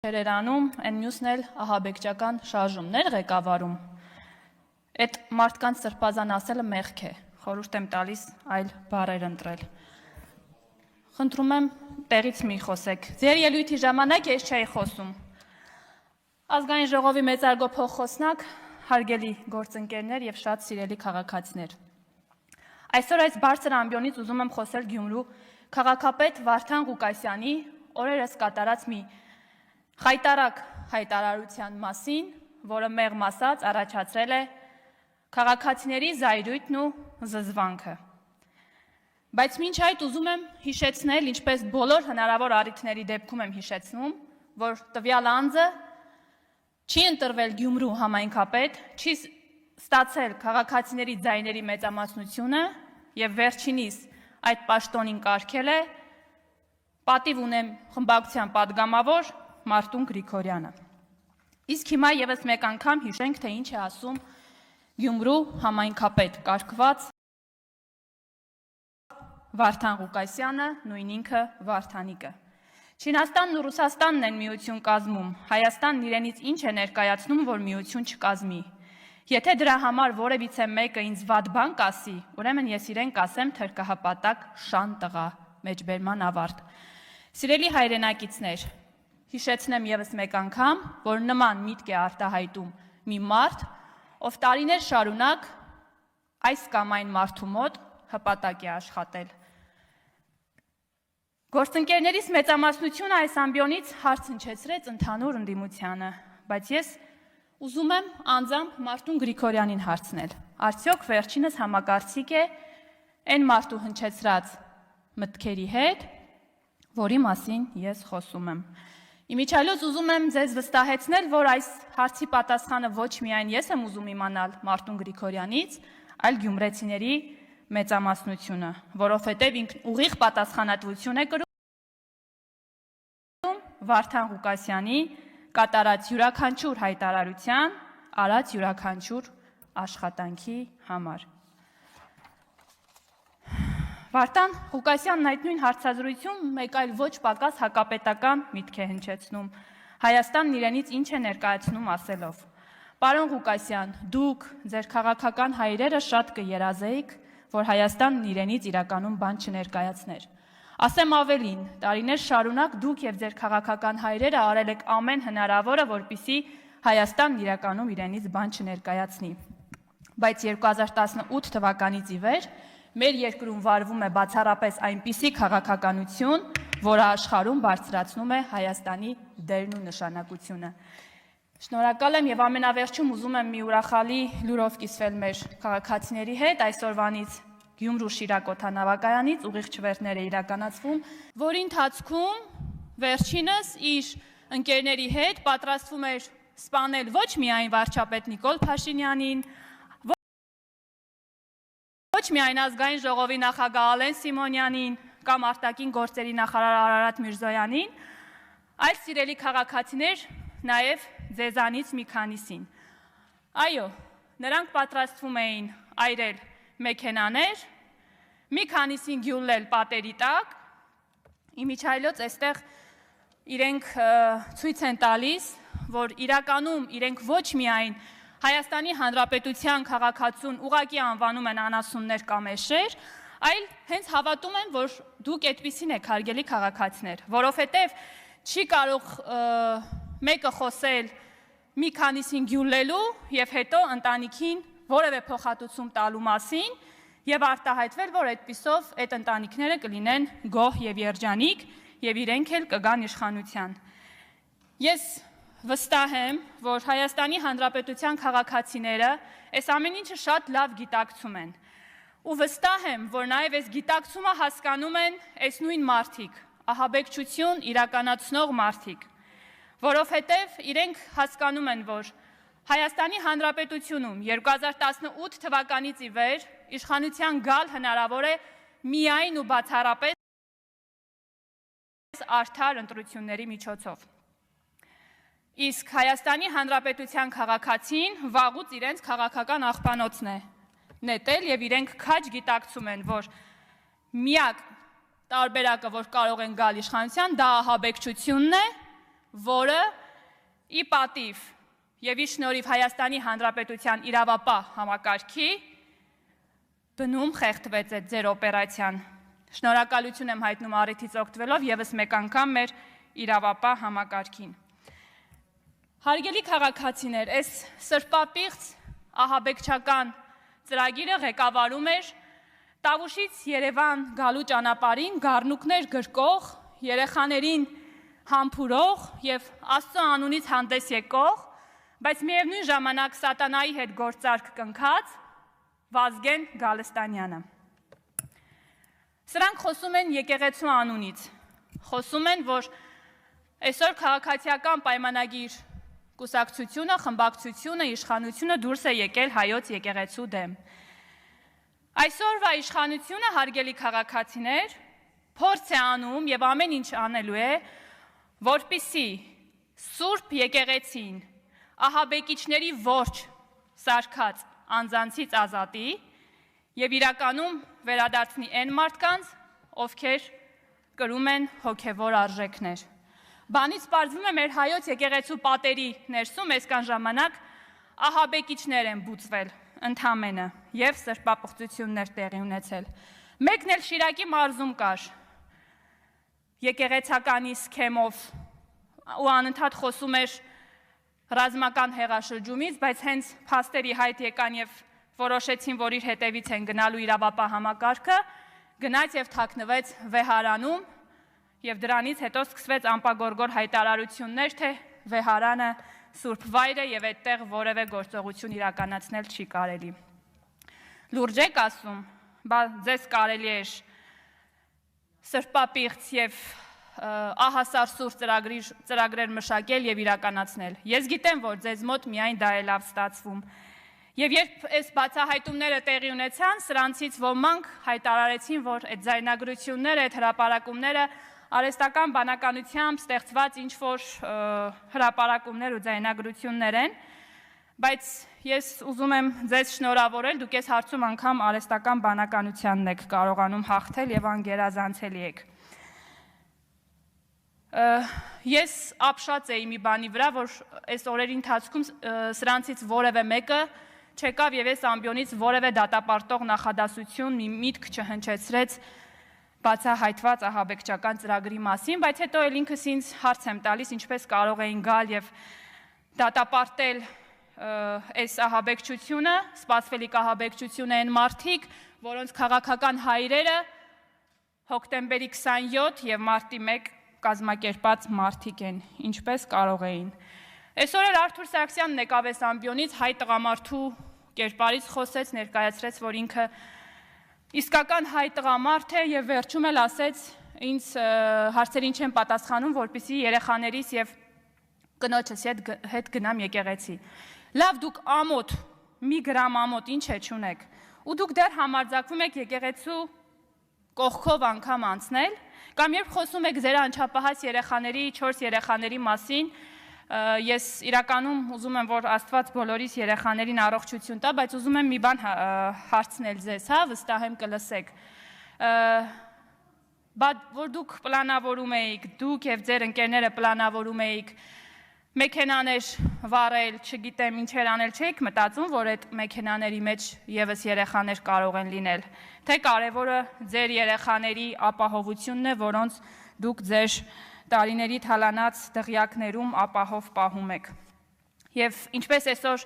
Երերանում, են մյուսն էլ ահաբեկչական շարժումներ ղեկավարում, այդ մարդկանց սրբազան ասելը մեղք է, խորհուրդ եմ տալիս այլ բառեր ընտրել։ Խնդրում եմ տեղից մի խոսեք, ձեր ելույթի ժամանակ ես չէի խոսում։ Ազգային ժողովի մեծարգո փոխխոսնակ, հարգելի գործընկերներ եւ շատ սիրելի քաղաքացիներ։ Այսօր այս բարձր ամբիոնից ուզում եմ խոսել Գյումրու քաղաքապետ Վարդան Ղուկասյանի օրերս կատարած մի խայտարակ հայտարարության մասին, որը մեղմ ասած առաջացրել է քաղաքացիների զայրույթն ու զզվանքը։ Բայց մինչ այդ ուզում եմ հիշեցնել, ինչպես բոլոր հնարավոր առիթների դեպքում եմ հիշեցնում, որ տվյալ անձը չի ընտրվել Գյումրու համայնքապետ, չի ստացել քաղաքացիների ձայների մեծամասնությունը եւ վերջինիս այդ պաշտոնին կարգել է պատիվ ունեմ խմբակցության падգամավոր Մարտուն Գրիգորյանը։ Իսկ հիմա եւս մեկ անգամ հիշենք, թե ինչ է ասում Գյումրու համայնքապետ կարգված Վարդան Ղուկասյանը, նույն ինքը Վարդանիկը։ Չինաստանն ու Ռուսաստանն են միություն կազմում, Հայաստանն իրենից ինչ է ներկայացնում, որ միություն չկազմի։ Եթե դրա համար որևիցե մեկը ինձ վատ բան կասի, ուրեմն ես իրեն կասեմ թրկահպատակ շան տղա, մեջբերման ավարտ։ Սիրելի հայրենակիցներ, հիշեցնեմ եւս մեկ անգամ, որ նման միտք է արտահայտում մի մարդ, ով տարիներ շարունակ այս կամ այն մարդու մոտ հպատակ է աշխատել։ Գործընկերներից մեծամասնությունը այս ամբիոնից հարց հնչեցրեց ընդհանուր ընդդիմությանը, բայց ես ուզում եմ անձամբ Մարտուն Գրիգորյանին հարցնել. արդյոք վերջինս համակարծիք է այն մարդու հնչեցրած մտքերի հետ, որի մասին ես խոսում եմ։ Իմիջիայլոց ուզում եմ ձեզ վստահեցնել, որ այս հարցի պատասխանը ոչ միայն ես եմ ուզում իմանալ Մարտուն Գրիգորյանից, այլ գյումրեցիների մեծամասնությունը, որովհետև ինքն ուղիղ պատասխանատվություն է կրում Վարդան Ղուկասյանի կատարած յուրաքանչյուր հայտարարության, արած յուրաքանչյուր աշխատանքի համար։ Վարդան Ղուկասյանն այդ նույն հարցազրույցում մեկ այլ ոչ պակաս հակապետական միտք է հնչեցնում, Հայաստանն իրենից ինչ է ներկայացնում ասելով. Պարոն Ղուկասյան, դուք ձեր քաղաքական հայրերը շատ կերազեիք, որ Հայաստանն իրենից իրականում բան չներկայացներ։ Ասեմ ավելին, տարիներ շարունակ դուք եւ ձեր քաղաքական հայրերը արել եք ամեն հնարավորը, որպեսզի Հայաստանն իրականում իրենից բան չներկայացնի։ Բայց 2018 թվականից ի վեր մեր երկրում վարվում է բացառապես այնպիսի քաղաքականություն, որը աշխարհում բարձրացնում է Հայաստանի դերն ու նշանակությունը։ Շնորհակալ եմ եւ ամենավերջում ուզում եմ մի ուրախալի լուրով կիսվել մեր քաղաքացիների հետ, այսօրվանից Գյումրու Շիրակ օդանավակայանից ուղիղ չվերթներ է իրականացվում, որի ընթացքում վերջինս իր ընկերների հետ պատրաստվում էր սպանել ոչ միայն վարչապետ Նիկոլ Փաշինյանին, ոչ միայն ազգային ժողովի նախագահ Ալեն Սիմոնյանին կամ արտաքին գործերի նախարար Արարատ Միրզոյանին, այլ սիրելի քաղաքացիներ, նաև ձեզանից մի քանիսին։ Այո, նրանք պատրաստվում էին այրել մեքենաներ, մի քանիսին գյուլել պատերի տակ, իմիջիայլոց այստեղ իրենք ցույց են տալիս, որ իրականում իրենք ոչ միայն Հայաստանի Հանրապետության քաղաքացուն ուղղակի անվանում են անասուններ կամ էշեր, այլ հենց հավատում են, որ դուք այդպիսին եք հարգելի քաղաքացիներ, որովհետև չի կարող մեկը խոսել մի քանիսին գյուլելու եւ հետո ընտանիքին որևէ փոխհատուցում տալու մասին եւ արտահայտվել, որ այդպիսով այդ ընտանիքները կլինեն գոհ եւ երջանիկ եւ իրենք էլ կգան իշխանության։ Ես վստահ եմ, որ Հայաստանի Հանրապետության քաղաքացիները այս ամեն ինչը շատ լավ գիտակցում են։ Ու վստահ եմ, որ նաև այս գիտակցումը հասկանում են այս նույն մարդիկ, ահաբեկչություն իրականացնող մարդիկ, որովհետև իրենք հասկանում են, որ Հայաստանի Հանրապետությունում 2018 թվականից ի վեր իշխանության գալ հնարավոր է միայն ու բացառապես արդար ընտրությունների միջոցով։ Իսկ Հայաստանի Հանրապետության քաղաքացին վաղուց իրենց քաղաքական աղբանոցն է նետել եւ իրենք քաջ գիտակցում են, որ միակ տարբերակը, որ կարող են գալ իշխանության, դա ահաբեկչությունն է, որը ի պատիվ եւ ի շնորհիվ Հայաստանի Հանրապետության իրավապահ համակարգի բնում խեղդվեց այդ ձեր օպերացիան։ Շնորհակալություն եմ հայտնում առիթից օգտվելով եւս մեկ անգամ մեր իրավապահ համակարգին։ Հարգելի քաղաքացիներ, այս սրբապիղծ ահաբեկչական ծրագիրը ղեկավարում էր Տավուշից Երևան գալու ճանապարհին գառնուկներ գրկող, երեխաներին համբուրող եւ Աստծո անունից հանդես եկող, բայց միևնույն ժամանակ սատանայի հետ գործարք կնքած Վազգեն Գալստանյանը։ Սրանք խոսում են եկեղեցու անունից, խոսում են, որ այսօր քաղաքացիական պայմանագիր կուսակցությունը, խմբակցությունը, իշխանությունը դուրս է եկել հայոց եկեղեցու դեմ։ Այսօրվա իշխանությունը, հարգելի քաղաքացիներ, փորձ է անում եւ ամեն ինչ անելու է, որպեսզի Սուրբ եկեղեցին ահաբեկիչների ворջ սարքած անձանցից ազատի եւ իրականում վերադարձնի այն մարդկանց, ովքեր կրում են հոգեվոր արժեքներ։ Բանից պարզվում է մեր հայոց եկեղեցու պատերի ներսում այսքան ժամանակ ահաբեկիչներ են բուծվել ընդամենը եւ սրբապղծություններ տեղի ունեցել։ Մեկն էլ Շիրակի մարզում կար եկեղեցականի սքեմով ու անընդհատ խոսում էր ռազմական հեղաշրջումից, բայց հենց փաստերի հայտ եկան եւ որոշեցին, որ իր հետևից են գնալու իրավապահ համակարգը, գնաց եւ թաքնվեց Վեհարանում եւ դրանից հետո սկսվեց անպագորգոր հայտարարություններ, թե Վեհարանը սուրբ վայր է եւ այդտեղ որևէ գործողություն իրականացնել չի կարելի։ Լուրջ եք ասում, բա ձեզ կարելի է սրբապիղծ եւ ահասար սուր ծրագրեր մշակել եւ իրականացնել։ Ես գիտեմ, որ ձեզ մոտ միայն դա է լավ ստացվում։ Եվ երբ այս բացահայտումները տեղի ունեցան, սրանցից ոմանք հայտարարեցին, որ այդ ձայնագրությունները, այդ հրապարակումները արհեստական բանականությամբ ստեղծված ինչ-որ հրապարակումներ ու ձայնագրություններ են, բայց ես ուզում եմ ձեզ շնորհավորել, դուք այս հարցում անգամ արհեստական բանականությանն եք կարողանում հաղթել եւ անգերազանցելի եք։ Ես ապշած էի մի բանի վրա, որ այս օրերի ընթացքում սրանցից որևէ մեկը չեկավ եւ այս ամբիոնից որևէ դատապարտող նախադասություն, մի միտք չհնչեցրեց բացահայտված ահաբեկչական ծրագրի մասին, բայց հետո էլ ինքս ինձ հարց եմ տալիս, ինչպես կարող էին գալ եւ դատապարտել այս ահաբեկչությունը, սպասվելիք ահաբեկչությունը այն մարդիկ, որոնց քաղաքական հայրերը հոկտեմբերի 27 եւ մարտի 1 կազմակերպած մարդիկ են, ինչպես կարող էին։ Այսօր էլ Արթուր Սարգսյանն եկավ այս ամբիոնից հայ տղամարդու կերպարից խոսեց, ներկայացրեց, որ ինքը իսկական հայ տղամարդ է եւ վերջում էլ ասեց, ինձ հարցերին չեմ պատասխանում, որպեսզի երեխաներիս եւ կնոջս հետ գնամ եկեղեցի։ Լավ, դուք ամոթ, մի գրամ ամոթ ինչ է չունեք, ու դուք դեռ համարձակվում եք եկեղեցու կողքով անգամ անցնել, կամ երբ խոսում եք ձեր անչափահաս երեխաների, 4 երեխաների մասին, ես իրականում ուզում եմ, որ Աստված բոլորիս երեխաներին առողջություն տա, բայց ուզում եմ մի բան հարցնել ձեզ, հա, վստահ եմ կլսեք։ Որ դուք պլանավորում էիք, դուք եւ ձեր ընկերները պլանավորում էիք մեքենաներ վառել, չգիտեմ ինչեր անել, չէիք մտածում, որ այդ մեքենաների մեջ եւս երեխաներ կարող են լինել, թե կարևորը ձեր երեխաների ապահովությունն է, որոնց դուք ձեր տարիների թալանած դղյակներում ապահով պահում եք։ Եվ ինչպես այսօր